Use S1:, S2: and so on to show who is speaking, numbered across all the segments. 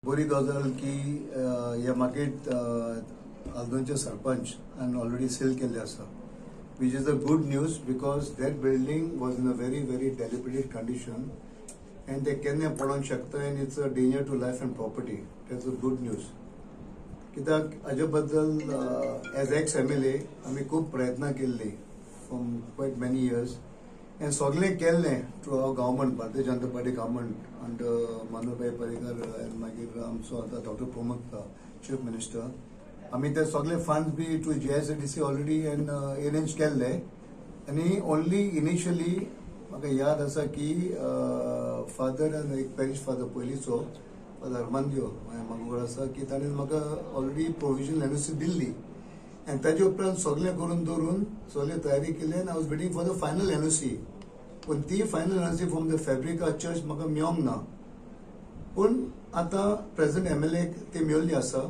S1: बरी गजाल की ह्या मार्केट आल्दोनचे सरपंच and already सील केल्ले आसा, which is a good news because that building was in a very dilapidated condition and they केन्ना पडोंक शकता and it's a danger to life and property. That's a good news. कित्याक हाजे बद्दल as x MLA आमी खूब प्रयत्न केल्ली from quite many years and सगळें केल्लें through our government, Bharatiya Janata party government under Manoharbhai Parrikar and मागीर आमचो आतां डॉक्टर प्रमोद चीफ मिनिस्टर. आमी ते सगळे funds be to GICDC already arrange केल्ले आनी ओनली इनिशियली म्हाका याद आसा की फादर एक पॅरिश फादर पयलींचो फादर हरमंदियो म्हाका आसा की ताणें म्हाका ऑलरेडी प्रोविजनल NOC दिल्ली आनी ताजे उपरांत सगळें करून दवरून सगळे तयारी केली आनी I was waiting for the final NOC. पूण ती फायनल NOC फ्रॉम द फॅब्रिका चर्च म्हाका मेळोंक ना. पूण आतां प्रेझेंट MLA ती मेळिल्ली आसा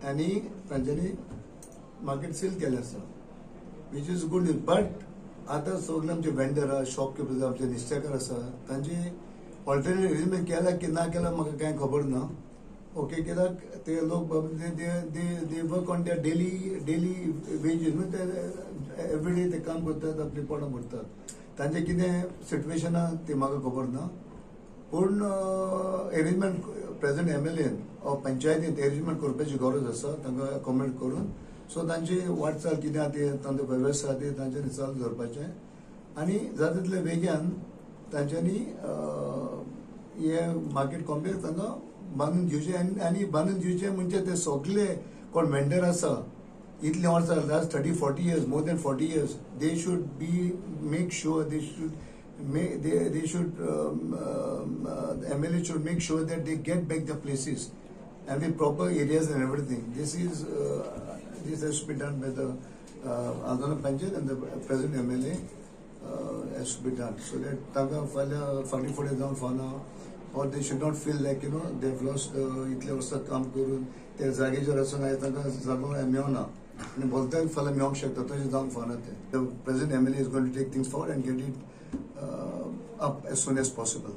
S1: आनी तांच्यांनी मार्केट सील केलें आसा, which is good news. But आतां सगळे आमचे वेंडर आसा, शॉपकीपर्स आमचे नुस्तेकार आसा, तांचे ऑल्टरनेट अरेंजमेंट केला की ना केला म्हाका कांय खबर ना. ओके, कित्याक ते लोक they work on their daily wages न्हू, ते एवरीडे ते काम करतात, आपली पोटां भरतात. तांचे कितें सिच्युएशन आहा ती म्हाका खबर ना. पूण अरेंजमेंट प्रेझेंट MLA पंचायतींत अरेंजमेंट करपाची गरज आसा तांकां अकोमोडेट करून. सो तांची वाटचाल कितें आहा ती तांचो वेवस्था आहा ती तांच्यांनी चालू दवरपाचें आनी जाता तितले बेगीन तांच्यांनी हे मार्केट कॉम्प्लेक्स तांकां बांदून दिवचें आनी बांदून दिवचें म्हणजे ते सगळे कोण वेंडर आसा इतले वर्सां last 30-40 years, more than 40 years, they should make sure the MLA should make sure that they get back the places and with proper areas and everything. This has to be done by the Aldona Panchayat and the present MLA has to be done so that tanga fala funny for down fana or they should not feel like they've lost itle varsa काम करून ते जागेचेर आसून तांकां जागो मेळना आनी बोलता फाल्यां मेळोंक शकता तशें जावंक फाना ते. The present MLA is going to take things forward and get it up as soon as possible.